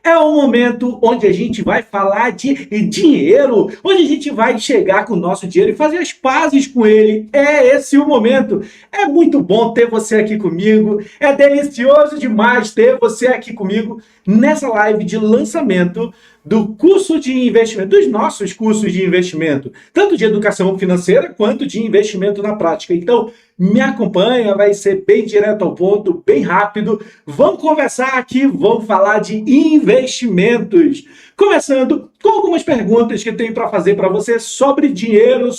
É o momento onde a gente vai falar de dinheiro, onde a gente vai chegar com o nosso dinheiro e fazer as pazes com ele. É esse o momento. É muito bom ter você aqui comigo, é delicioso demais ter você aqui comigo nessa live de lançamento do curso de investimento, dos nossos cursos de investimento, tanto de educação financeira quanto de investimento na prática. Então, me acompanha, vai ser bem direto ao ponto, bem rápido. Vamos conversar aqui, vamos falar de investimentos. Começando com algumas perguntas que eu tenho para fazer para você sobre dinheiro,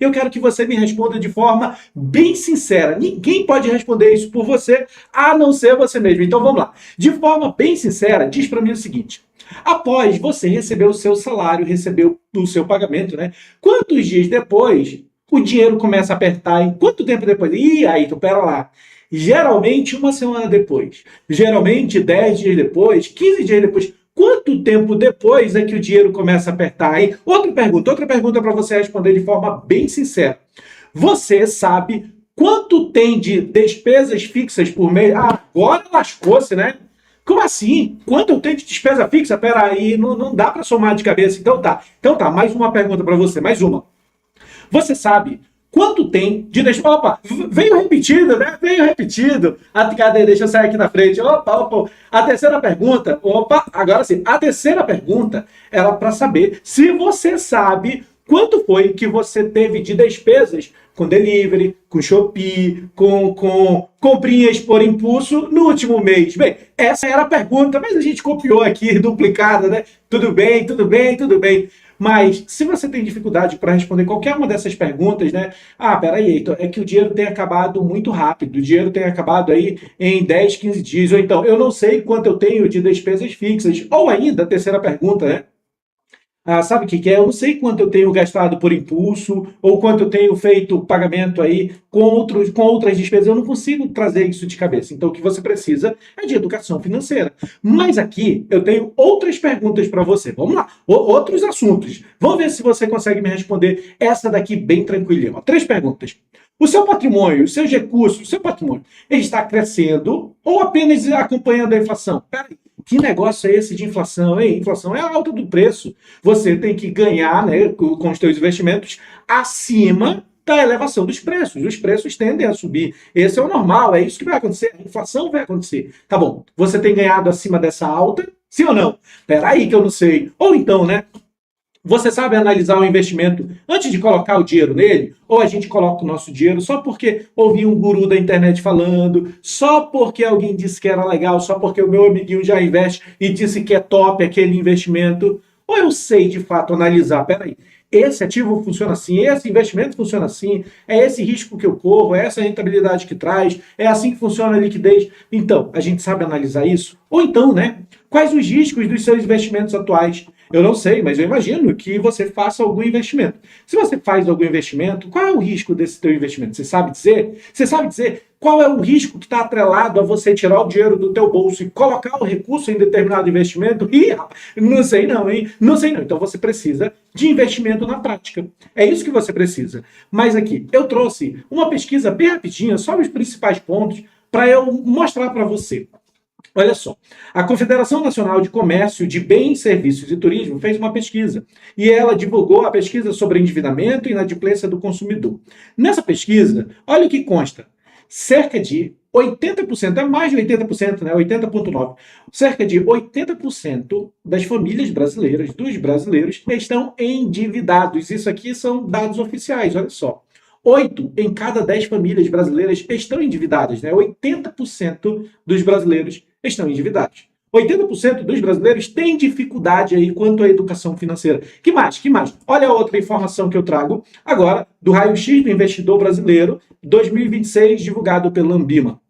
Eu quero que você me responda de forma bem sincera. Ninguém pode responder isso por você, a não ser você mesmo. Então vamos lá. De forma bem sincera, diz para mim o seguinte: após você receber o seu salário, receber o seu pagamento, né? Quantos dias depois o dinheiro começa a apertar? Em quanto tempo depois? Ih, aí, então pera lá. Geralmente uma semana depois. Geralmente 10 dias depois, 15 dias depois. Quanto tempo depois é que o dinheiro começa a apertar, hein? Outra pergunta para você responder de forma bem sincera. Você sabe quanto tem de despesas fixas por mês? Ah, agora lascou-se, né? Como assim? Quanto eu tenho de despesa fixa? Peraí, não dá para somar de cabeça. Então tá, mais uma pergunta para você, mais uma. Você sabe quanto tem de despesa? Opa, veio repetido, né? Veio repetido. Cadê? Deixa eu sair aqui na frente. Opa. A terceira pergunta, agora sim. A terceira pergunta era para saber se você sabe quanto foi que você teve de despesas com delivery, com Shopee, com comprinhas por impulso no último mês. Bem, essa era a pergunta, mas a gente copiou aqui, duplicada, né? Tudo bem. Mas se você tem dificuldade para responder qualquer uma dessas perguntas, né? Ah, peraí, Heitor, é que o dinheiro tem acabado muito rápido. O dinheiro tem acabado aí em 10, 15 dias. Ou então, eu não sei quanto eu tenho de despesas fixas. Ou ainda, a terceira pergunta, né? Ah, sabe o que é? Eu não sei quanto eu tenho gastado por impulso ou quanto eu tenho feito pagamento aí com outras despesas. Eu não consigo trazer isso de cabeça. Então, o que você precisa é de educação financeira. Mas aqui eu tenho outras perguntas para você. Vamos lá, outros assuntos. Vamos ver se você consegue me responder essa daqui bem tranquilinha. 3 perguntas. O seu patrimônio, os seus recursos, o seu patrimônio, ele está crescendo ou apenas acompanhando a inflação? Peraí. Que negócio é esse de inflação, hein? Inflação é a alta do preço. Você tem que ganhar, né, com os seus investimentos acima da elevação dos preços. Os preços tendem a subir. Esse é o normal, é isso que vai acontecer. A inflação vai acontecer. Tá bom, você tem ganhado acima dessa alta? Sim ou não? Peraí que eu não sei. Ou então, né? Você sabe analisar o investimento antes de colocar o dinheiro nele? Ou a gente coloca o nosso dinheiro só porque ouvi um guru da internet falando, só porque alguém disse que era legal, só porque o meu amiguinho já investe e disse que é top aquele investimento? Ou eu sei de fato analisar? Peraí, esse ativo funciona assim, esse investimento funciona assim, é esse risco que eu corro, é essa rentabilidade que traz, é assim que funciona a liquidez. Então, a gente sabe analisar isso? Ou então, né? Quais os riscos dos seus investimentos atuais? Eu não sei, mas eu imagino que você faça algum investimento. Se você faz algum investimento, qual é o risco desse teu investimento? Você sabe dizer? Você sabe dizer qual é o risco que está atrelado a você tirar o dinheiro do teu bolso e colocar o recurso em determinado investimento? Ih, não sei não, hein? Não sei não. Então você precisa de investimento na prática. É isso que você precisa. Mas aqui, eu trouxe uma pesquisa bem rapidinha, só os principais pontos, para eu mostrar para você. Olha só, a Confederação Nacional de Comércio de Bens, Serviços e Turismo fez uma pesquisa e ela divulgou a pesquisa sobre endividamento e inadimplência do consumidor. Nessa pesquisa, olha o que consta, cerca de 80%, é mais de 80%, né? 80,9%. Cerca de 80% das famílias brasileiras, dos brasileiros, estão endividados. Isso aqui são dados oficiais, olha só. 8 em cada 10 famílias brasileiras estão endividadas, né? 80% dos brasileiros estão endividados. 80% dos brasileiros têm dificuldade aí quanto à educação financeira. Que mais? Olha a outra informação que eu trago agora do raio-x do investidor brasileiro 2026, divulgado pela Ambima.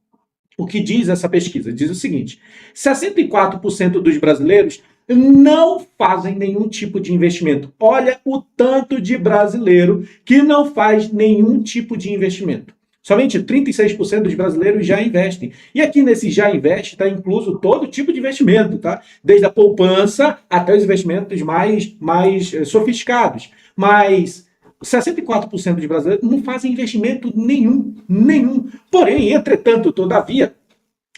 O que diz essa pesquisa? Diz o seguinte: 64% dos brasileiros não fazem nenhum tipo de investimento. Olha o tanto de brasileiro que não faz nenhum tipo de investimento. Somente 36% dos brasileiros já investem. E aqui nesse já investe está incluso todo tipo de investimento, tá? Desde a poupança até os investimentos mais sofisticados. Mas 64% dos brasileiros não fazem investimento nenhum. Porém, entretanto, todavia,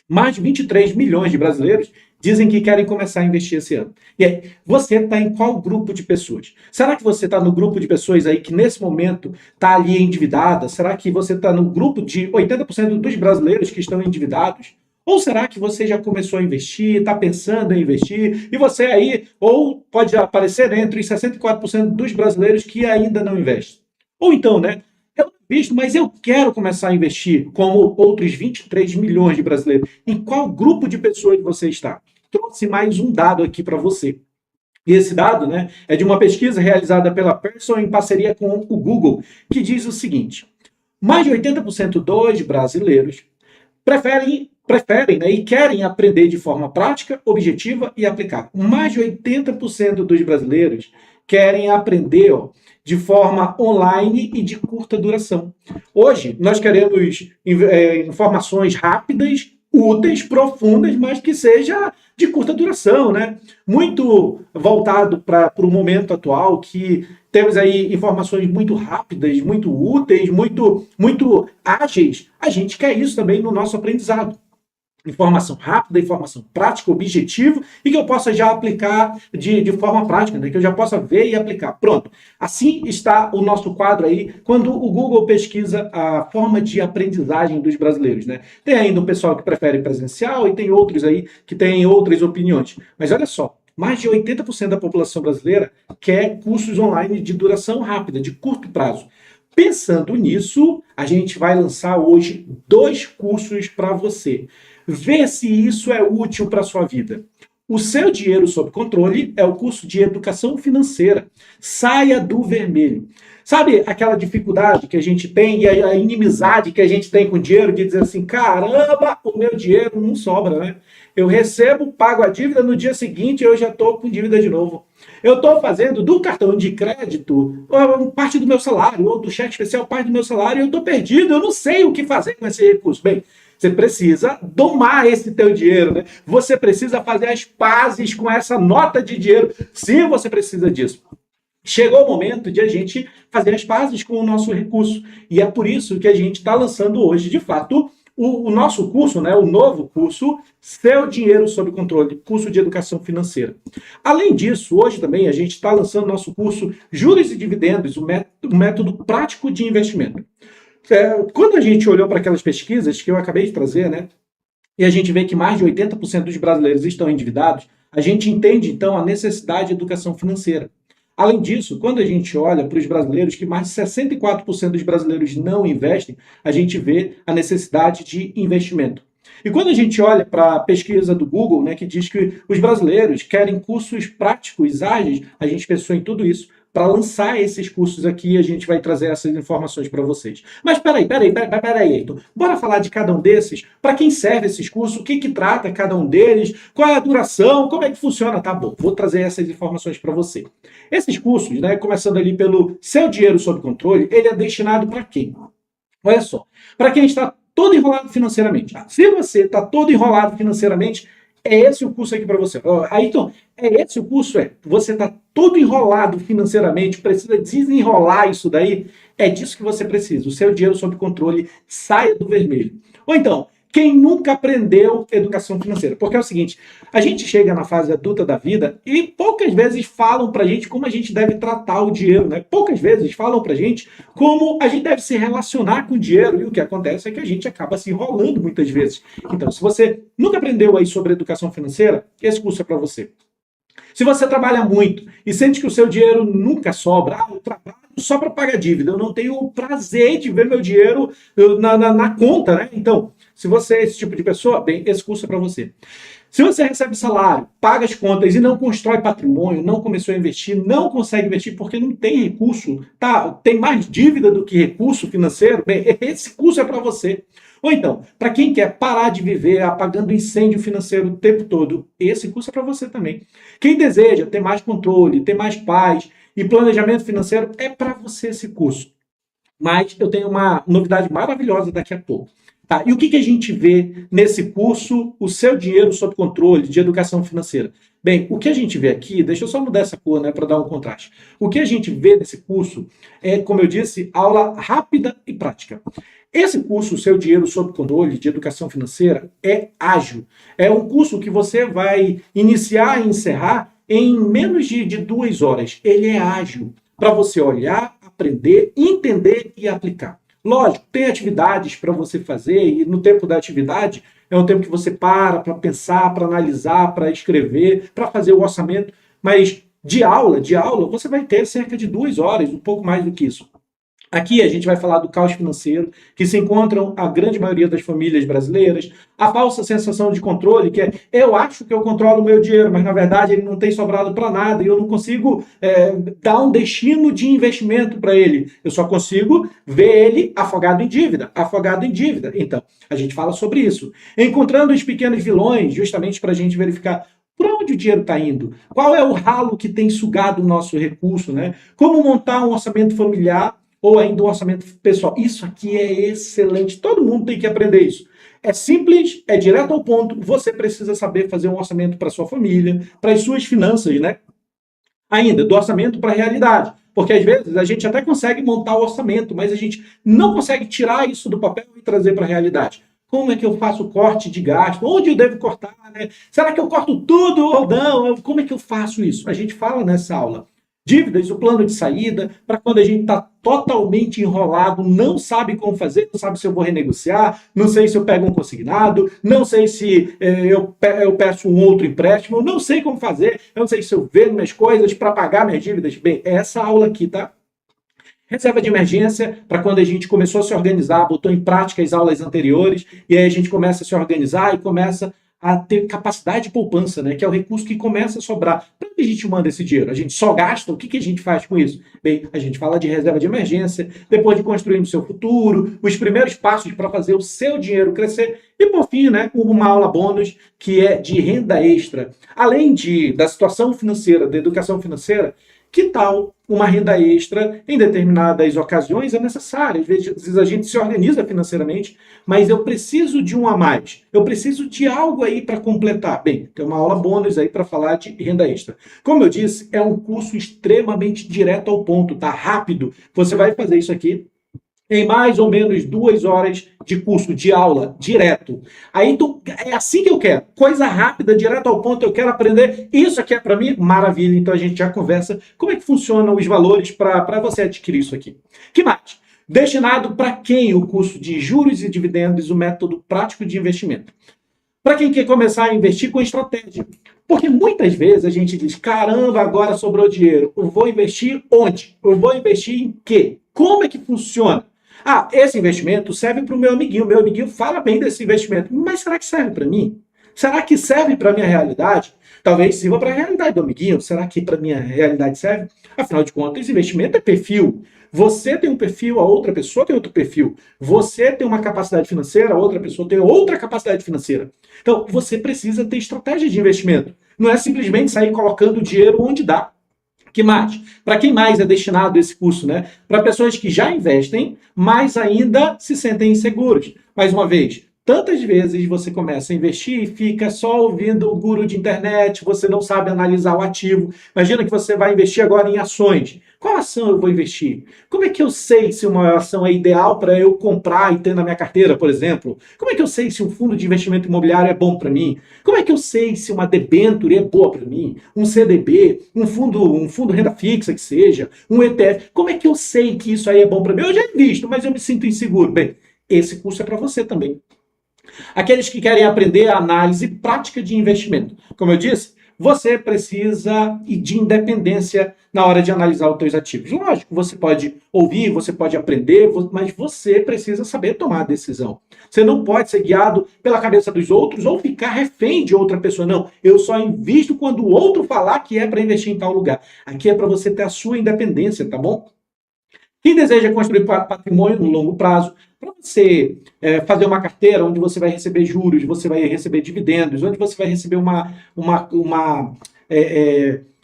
mais de 23 milhões de brasileiros dizem que querem começar a investir esse ano. E aí, você está em qual grupo de pessoas? Será que você está no grupo de pessoas aí que nesse momento está ali endividada? Será que você está no grupo de 80% dos brasileiros que estão endividados? Ou será que você já começou a investir, está pensando em investir, e você aí, ou pode aparecer entre os 64% dos brasileiros que ainda não investem? Ou então, né? Eu não invisto, mas eu quero começar a investir, como outros 23 milhões de brasileiros. Em qual grupo de pessoas você está? Trouxe mais um dado aqui para você. E esse dado, né, é de uma pesquisa realizada pela Pearson em parceria com o Google, que diz o seguinte: mais de 80% dos brasileiros preferem, né, e querem aprender de forma prática, objetiva e aplicável. Mais de 80% dos brasileiros querem aprender, ó, de forma online e de curta duração. Hoje, nós queremos informações rápidas, úteis, profundas, mas que seja de curta duração, né? Muito voltado para o momento atual, que temos aí informações muito rápidas, muito úteis, muito ágeis. A gente quer isso também no nosso aprendizado. Informação rápida, informação prática, objetiva, e que eu possa já aplicar de forma prática, né? Que eu já possa ver e aplicar. Pronto. Assim está o nosso quadro aí, quando o Google pesquisa a forma de aprendizagem dos brasileiros, né? Tem ainda um pessoal que prefere presencial e tem outros aí que têm outras opiniões. Mas olha só, mais de 80% da população brasileira quer cursos online de duração rápida, de curto prazo. Pensando nisso, a gente vai lançar hoje 2 cursos para você. Vê se isso é útil para a sua vida. O Seu Dinheiro Sob Controle é o curso de educação financeira. Saia do vermelho. Sabe aquela dificuldade que a gente tem e a inimizade que a gente tem com o dinheiro de dizer assim, caramba, o meu dinheiro não sobra, né? Eu recebo, pago a dívida, no dia seguinte eu já estou com dívida de novo. Eu estou fazendo do cartão de crédito parte do meu salário, ou do cheque especial parte do meu salário, e eu estou perdido, eu não sei o que fazer com esse recurso. Bem, você precisa domar esse teu dinheiro, né? Você precisa fazer as pazes com essa nota de dinheiro. Sim, você precisa disso. Chegou o momento de a gente fazer as pazes com o nosso recurso. E é por isso que a gente está lançando hoje, de fato, o nosso curso, né, o novo curso, Seu Dinheiro Sob Controle, curso de educação financeira. Além disso, hoje também a gente está lançando nosso curso Juros e Dividendos, o método prático de investimento. Quando a gente olhou para aquelas pesquisas que eu acabei de trazer, né, e a gente vê que mais de 80% dos brasileiros estão endividados, a gente entende, então, a necessidade de educação financeira. Além disso, quando a gente olha para os brasileiros, que mais de 64% dos brasileiros não investem, a gente vê a necessidade de investimento. E quando a gente olha para a pesquisa do Google, né, que diz que os brasileiros querem cursos práticos, ágeis, a gente pensou em tudo isso para lançar esses cursos aqui, a gente vai trazer essas informações para vocês. Mas peraí, Heitor. Bora falar de cada um desses? Para quem serve esses cursos? O que trata cada um deles? Qual é a duração? Como é que funciona? Tá bom, vou trazer essas informações para você. Esses cursos, né, começando ali pelo Seu Dinheiro Sob Controle, ele é destinado para quem? Olha só, para quem está todo enrolado financeiramente. Se você está todo enrolado financeiramente, é esse o curso aqui para você. Aí, então, é esse o curso? Você está todo enrolado financeiramente, precisa desenrolar isso daí? É disso que você precisa. O Seu Dinheiro Sob Controle, saia do vermelho. Ou então, quem nunca aprendeu educação financeira? Porque é o seguinte, a gente chega na fase adulta da vida e poucas vezes falam pra gente como a gente deve tratar o dinheiro, né? Poucas vezes falam pra gente como a gente deve se relacionar com o dinheiro, e o que acontece é que a gente acaba se enrolando muitas vezes. Então, se você nunca aprendeu aí sobre educação financeira, esse curso é para você. Se você trabalha muito e sente que o seu dinheiro nunca sobra, eu trabalho só para pagar dívida, eu não tenho o prazer de ver meu dinheiro na conta, né? Então, se você é esse tipo de pessoa, bem, esse curso é para você. Se você recebe salário, paga as contas e não constrói patrimônio, não começou a investir, não consegue investir porque não tem recurso, tá? Tem mais dívida do que recurso financeiro, bem, esse curso é para você. Ou então, para quem quer parar de viver apagando incêndio financeiro o tempo todo, esse curso é para você também. Quem deseja ter mais controle, ter mais paz e planejamento financeiro, é para você esse curso. Mas eu tenho uma novidade maravilhosa daqui a pouco. Tá, e o que a gente vê nesse curso, o seu dinheiro sob controle, de educação financeira? Bem, o que a gente vê aqui, deixa eu só mudar essa cor, né, para dar um contraste. O que a gente vê nesse curso é, como eu disse, aula rápida e prática. Esse curso, o seu dinheiro sob controle, de educação financeira, é ágil. É um curso que você vai iniciar e encerrar em menos de 2 horas. Ele é ágil para você olhar, aprender, entender e aplicar. Lógico, tem atividades para você fazer, e no tempo da atividade é um tempo que você para pensar, para analisar, para escrever, para fazer o orçamento, mas de aula, você vai ter cerca de 2 horas, um pouco mais do que isso. Aqui a gente vai falar do caos financeiro, que se encontram a grande maioria das famílias brasileiras, a falsa sensação de controle, que é eu acho que eu controlo o meu dinheiro, mas na verdade ele não tem sobrado para nada e eu não consigo dar um destino de investimento para ele. Eu só consigo ver ele afogado em dívida, afogado em dívida. Então, a gente fala sobre isso. Encontrando os pequenos vilões, justamente para a gente verificar por onde o dinheiro está indo? Qual é o ralo que tem sugado o nosso recurso, né? Como montar um orçamento familiar ou ainda um orçamento pessoal. Isso aqui é excelente. Todo mundo tem que aprender isso. É simples, é direto ao ponto. Você precisa saber fazer um orçamento para sua família, para as suas finanças, né? Ainda, do orçamento para a realidade. Porque às vezes a gente até consegue montar o orçamento, mas a gente não consegue tirar isso do papel e trazer para a realidade. Como é que eu faço o corte de gasto? Onde eu devo cortar? Né? Será que eu corto tudo ou não? Como é que eu faço isso? A gente fala nessa aula. Dívidas, o plano de saída, para quando a gente está totalmente enrolado, não sabe como fazer, não sabe se eu vou renegociar, não sei se eu pego um consignado, não sei se eu peço um outro empréstimo, não sei como fazer, eu não sei se eu vendo minhas coisas para pagar minhas dívidas. Bem, é essa aula aqui, tá? Reserva de emergência, para quando a gente começou a se organizar, botou em prática as aulas anteriores, e aí a gente começa a se organizar e começa a ter capacidade de poupança, né? Que é o recurso que começa a sobrar. Para onde a gente manda esse dinheiro? A gente só gasta? O que a gente faz com isso? Bem, a gente fala de reserva de emergência, depois de construir o seu futuro, os primeiros passos para fazer o seu dinheiro crescer, e por fim, né, uma aula bônus que é de renda extra. Além da situação financeira, da educação financeira, que tal uma renda extra em determinadas ocasiões é necessária? Às vezes a gente se organiza financeiramente, mas eu preciso de um a mais. Eu preciso de algo aí para completar. Bem, tem uma aula bônus aí para falar de renda extra. Como eu disse, é um curso extremamente direto ao ponto, tá? Rápido. Você vai fazer isso aqui em mais ou menos 2 horas de curso, de aula, direto. Aí é assim que eu quero. Coisa rápida, direto ao ponto, eu quero aprender. Isso aqui é para mim, maravilha. Então a gente já conversa como é que funcionam os valores para você adquirir isso aqui. Que mais? Destinado para quem o curso de juros e dividendos, o método prático de investimento? Para quem quer começar a investir com estratégia. Porque muitas vezes a gente diz, caramba, agora sobrou dinheiro. Eu vou investir onde? Eu vou investir em quê? Como é que funciona? Ah, esse investimento serve para o meu amiguinho. Meu amiguinho fala bem desse investimento. Mas será que serve para mim? Será que serve para a minha realidade? Talvez sirva para a realidade do amiguinho. Será que para a minha realidade serve? Afinal de contas, esse investimento é perfil. Você tem um perfil, a outra pessoa tem outro perfil. Você tem uma capacidade financeira, a outra pessoa tem outra capacidade financeira. Então, você precisa ter estratégia de investimento. Não é simplesmente sair colocando dinheiro onde dá. Que mais? Para quem mais é destinado esse curso, né? Para pessoas que já investem, mas ainda se sentem inseguros. Mais uma vez, tantas vezes você começa a investir e fica só ouvindo o guru de internet, você não sabe analisar o ativo. Imagina que você vai investir agora em ações. Qual ação eu vou investir? Como é que eu sei se uma ação é ideal para eu comprar e ter na minha carteira, por exemplo? Como é que eu sei se um fundo de investimento imobiliário é bom para mim? Como é que eu sei se uma debênture é boa para mim? Um CDB, um fundo renda fixa que seja, um ETF. Como é que eu sei que isso aí é bom para mim? Eu já invisto, mas eu me sinto inseguro. Bem, esse curso é para você também. Aqueles que querem aprender a análise prática de investimento. Como eu disse, você precisa de independência na hora de analisar os seus ativos. Lógico, você pode ouvir, você pode aprender, mas você precisa saber tomar a decisão. Você não pode ser guiado pela cabeça dos outros ou ficar refém de outra pessoa. Não, eu só invisto quando o outro falar que é para investir em tal lugar. Aqui é para você ter a sua independência, tá bom? Quem deseja construir patrimônio no longo prazo, para você fazer uma carteira onde você vai receber juros, você vai receber dividendos, onde você vai receber uma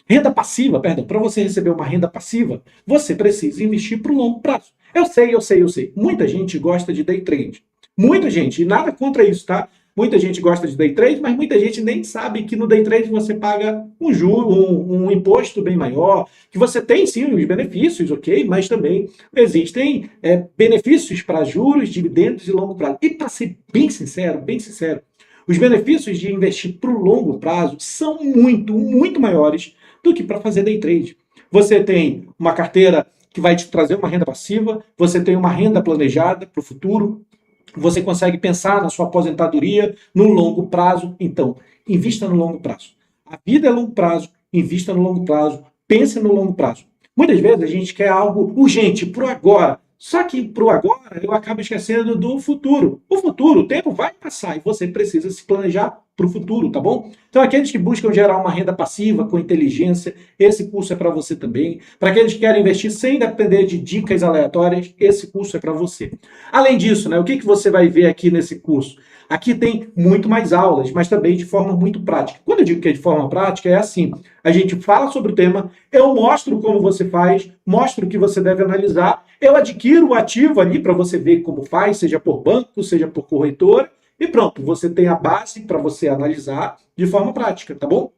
renda passiva, perdão, para você receber uma renda passiva, você precisa investir para o longo prazo. Eu sei. Muita gente gosta de day trade. Muita gente, e nada contra isso, tá? Muita gente gosta de day trade, mas muita gente nem sabe que no day trade você paga um juro, um imposto bem maior, que você tem sim os benefícios, ok? Mas também existem benefícios para juros, dividendos e longo prazo. E para ser bem sincero, os benefícios de investir para o longo prazo são muito, muito maiores do que para fazer day trade. Você tem uma carteira que vai te trazer uma renda passiva, você tem uma renda planejada para o futuro, você consegue pensar na sua aposentadoria no longo prazo. Então, invista no longo prazo. A vida é longo prazo, invista no longo prazo, pense no longo prazo. Muitas vezes a gente quer algo urgente, pro agora. Só que pro agora eu acabo esquecendo do futuro. O futuro, o tempo vai passar e você precisa se planejar para o futuro, tá bom? Então, aqueles que buscam gerar uma renda passiva com inteligência, esse curso é para você também. Para aqueles que querem investir sem depender de dicas aleatórias, esse curso é para você. Além disso, né, o que você vai ver aqui nesse curso? Aqui tem muito mais aulas, mas também de forma muito prática. Quando eu digo que é de forma prática, é assim: a gente fala sobre o tema, eu mostro como você faz, mostro o que você deve analisar, eu adquiro o ativo ali para você ver como faz, seja por banco, seja por corretora, e pronto, você tem a base para você analisar de forma prática, tá bom?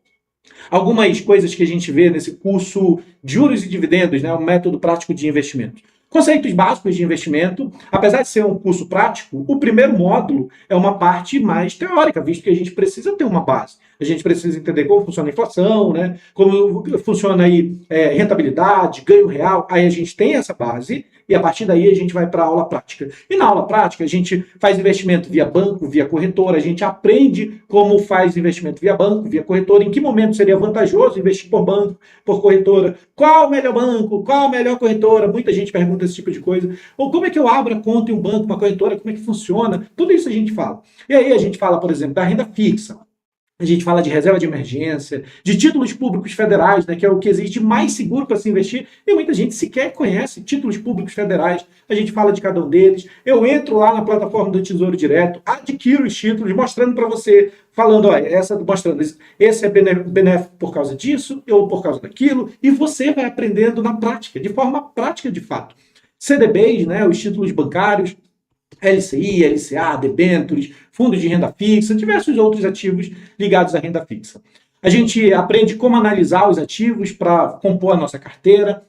Algumas coisas que a gente vê nesse curso de juros e dividendos, né, um método prático de investimento. Conceitos básicos de investimento. Apesar de ser um curso prático, o primeiro módulo é uma parte mais teórica, visto que a gente precisa ter uma base. A gente precisa entender como funciona a inflação, né? Como funciona aí rentabilidade, ganho real. Aí a gente tem essa base e a partir daí a gente vai para a aula prática. E na aula prática a gente faz investimento via banco, via corretora, a gente aprende como faz investimento via banco, via corretora, em que momento seria vantajoso investir por banco, por corretora, qual o melhor banco, qual a melhor corretora, muita gente pergunta esse tipo de coisa, ou como é que eu abro a conta em um banco, uma corretora, como é que funciona, tudo isso a gente fala. E aí a gente fala, por exemplo, da renda fixa. A gente fala de reserva de emergência, de títulos públicos federais, né, que é o que existe mais seguro para se investir, e muita gente sequer conhece títulos públicos federais. A gente fala de cada um deles. Eu entro lá na plataforma do Tesouro Direto, adquiro os títulos, mostrando para você, falando, olha, mostrando, esse é benéfico por causa disso, ou por causa daquilo, e você vai aprendendo na prática, de forma prática de fato. CDBs, né, os títulos bancários, LCI, LCA, debêntures, fundos de renda fixa, diversos outros ativos ligados à renda fixa. A gente aprende como analisar os ativos para compor a nossa carteira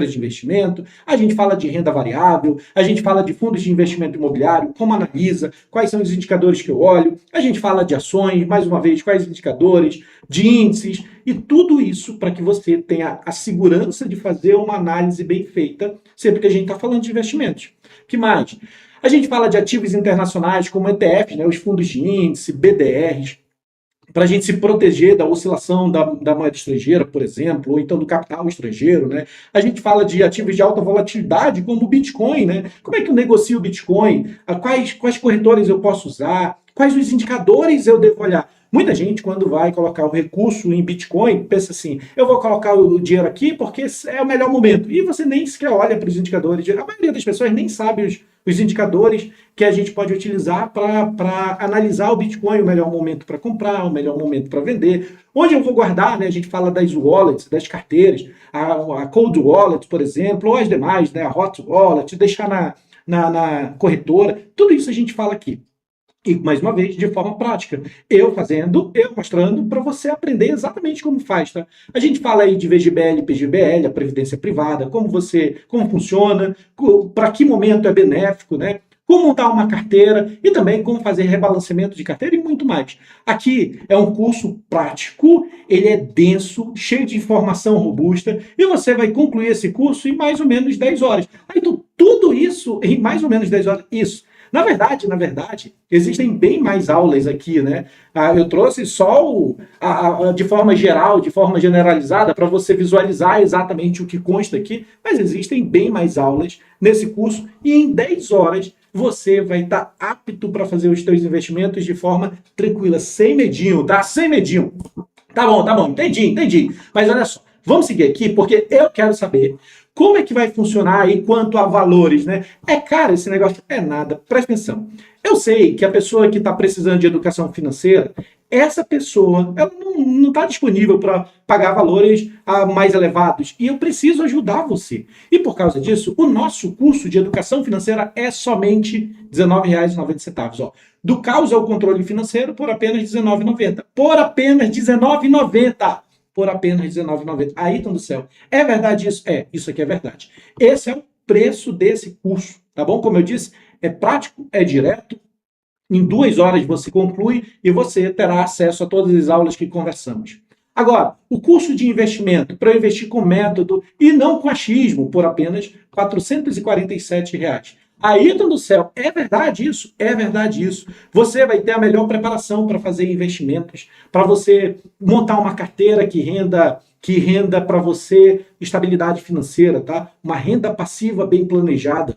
de investimento. A gente fala de renda variável, a gente fala de fundos de investimento imobiliário, como analisa, quais são os indicadores que eu olho. A gente fala de ações, mais uma vez, quais indicadores, de índices, e tudo isso para que você tenha a segurança de fazer uma análise bem feita sempre que a gente está falando de investimentos. Que mais? A gente fala de ativos internacionais como ETFs, né, os fundos de índice, BDRs, para a gente se proteger da oscilação da moeda estrangeira, por exemplo, ou então do capital estrangeiro, né? A gente fala de ativos de alta volatilidade, como o Bitcoin, né? Como é que eu negocio o Bitcoin? Quais corretores eu posso usar? Quais os indicadores eu devo olhar? Muita gente, quando vai colocar o recurso em Bitcoin, pensa assim, eu vou colocar o dinheiro aqui porque é o melhor momento. E você nem sequer olha para os indicadores. A maioria das pessoas nem sabe os indicadores que a gente pode utilizar para analisar o Bitcoin, o melhor momento para comprar, o melhor momento para vender. Onde eu vou guardar, né? A gente fala das wallets, das carteiras, a Cold Wallet, por exemplo, ou as demais, né? A Hot Wallet, deixar na corretora. Tudo isso a gente fala aqui. E, mais uma vez, de forma prática. Eu fazendo, eu mostrando, para você aprender exatamente como faz, tá? A gente fala aí de VGBL, PGBL, a Previdência Privada, como funciona, para que momento é benéfico, né? Como montar uma carteira e também como fazer rebalanceamento de carteira e muito mais. Aqui é um curso prático, ele é denso, cheio de informação robusta, e você vai concluir esse curso em mais ou menos 10 horas. Então, tudo isso em mais ou menos 10 horas, isso. Na verdade, existem bem mais aulas aqui, né? Eu trouxe só de forma geral, de forma generalizada, para você visualizar exatamente o que consta aqui, mas existem bem mais aulas nesse curso e em 10 horas você vai estar apto para fazer os seus investimentos de forma tranquila, sem medinho, tá? Sem medinho. Tá bom, entendi. Mas olha só, Vamos seguir aqui porque eu quero saber como é que vai funcionar aí quanto a valores, né? É caro esse negócio? É nada. Presta atenção. Eu sei que a pessoa que está precisando de educação financeira, essa pessoa ela não está disponível para pagar valores mais elevados. E eu preciso ajudar você. E por causa disso, o nosso curso de educação financeira é somente R$19,90. Ó. Do caos ao controle financeiro por apenas R$19,90. Por apenas R$19,90. Por apenas R$19,90. Ayrton do céu. É verdade isso? É, isso aqui é verdade. Esse é o preço desse curso, tá bom? Como eu disse, é prático, é direto. Em 2 horas você conclui e você terá acesso a todas as aulas que conversamos. Agora, o curso de investimento, para investir com método e não com achismo, por apenas R$447. Ayrton do céu, é verdade isso? É verdade isso. Você vai ter a melhor preparação para fazer investimentos, para você montar uma carteira que renda para você estabilidade financeira, tá? Uma renda passiva bem planejada.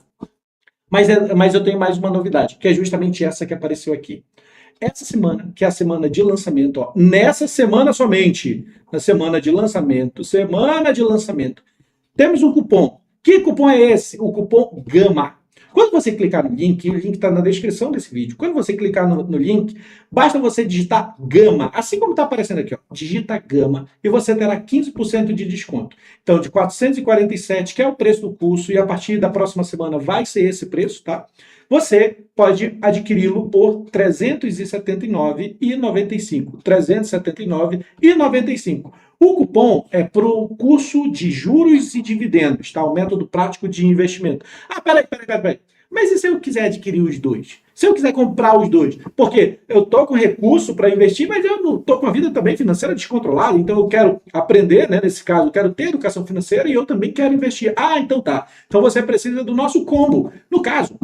Mas eu tenho mais uma novidade, que é justamente essa que apareceu aqui. Essa semana, que é a semana de lançamento, ó, nessa semana somente, na semana de lançamento, temos um cupom. Que cupom é esse? O cupom GAMA. Quando você clicar no link, o link está na descrição desse vídeo. Quando você clicar no link, basta você digitar GAMA, assim como está aparecendo aqui, ó, digita GAMA e você terá 15% de desconto. Então, de 447, que é o preço do curso, e a partir da próxima semana vai ser esse preço, tá? Você pode adquiri-lo por R$ 379,95. R$ 379,95. O cupom é para o curso de juros e dividendos, tá? O método prático de investimento. Ah, peraí. Mas e se eu quiser adquirir os dois? Se eu quiser comprar os dois? Porque eu estou com recurso para investir, mas eu não estou com a vida também financeira descontrolada, então eu quero aprender, né? Nesse caso, eu quero ter educação financeira e eu também quero investir. Ah, então tá. Então você precisa do nosso combo. No caso,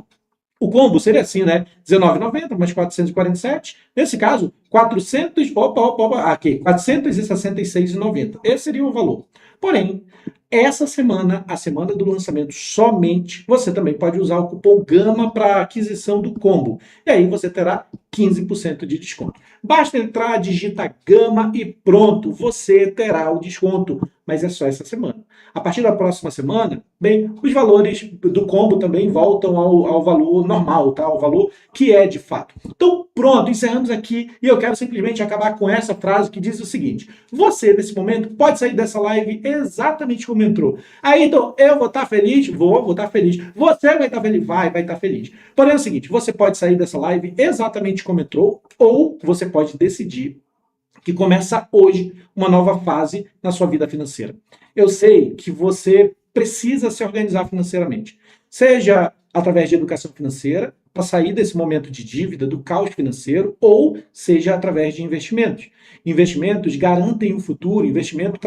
o combo seria assim, né? R$19,90 mais 447. Nesse caso, 466,90. Esse seria o valor. Porém, essa semana, a semana do lançamento somente, você também pode usar o cupom GAMA para aquisição do combo. E aí você terá 15% de desconto. Basta entrar, digita GAMA e pronto, você terá o desconto. Mas é só essa semana. A partir da próxima semana, bem, os valores do combo também voltam ao valor normal, tá? Ao valor que é de fato. Então, pronto, encerramos aqui e eu quero simplesmente acabar com essa frase que diz o seguinte: você, nesse momento, pode sair dessa live exatamente como entrou. Aí, então, eu vou estar feliz? Vou estar feliz. Você vai estar feliz? Vai estar feliz. Porém, é o seguinte, você pode sair dessa live exatamente como entrou ou você pode decidir que começa hoje uma nova fase na sua vida financeira. Eu sei que você precisa se organizar financeiramente, seja através de educação financeira, para sair desse momento de dívida, do caos financeiro, ou seja através de investimentos. Investimentos garantem o futuro, investimentos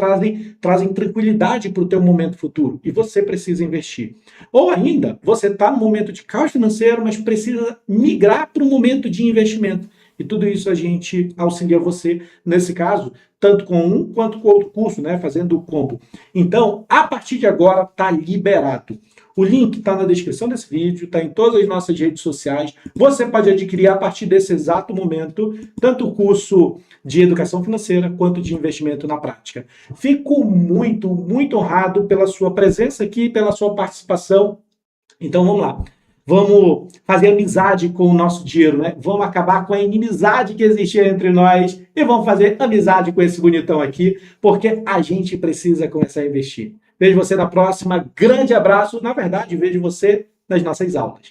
trazem tranquilidade para o teu momento futuro, e você precisa investir. Ou ainda, você está no momento de caos financeiro, mas precisa migrar para um momento de investimento. E tudo isso a gente auxilia você, nesse caso, tanto com um quanto com outro curso, né? Fazendo o combo. Então, a partir de agora, está liberado. O link está na descrição desse vídeo, está em todas as nossas redes sociais. Você pode adquirir a partir desse exato momento, tanto o curso de educação financeira quanto de investimento na prática. Fico muito, muito honrado pela sua presença aqui, pela sua participação. Então, vamos lá. Vamos fazer amizade com o nosso dinheiro, né? Vamos acabar com a inimizade que existia entre nós e vamos fazer amizade com esse bonitão aqui, porque a gente precisa começar a investir. Vejo você na próxima. Grande abraço. Na verdade, vejo você nas nossas aulas.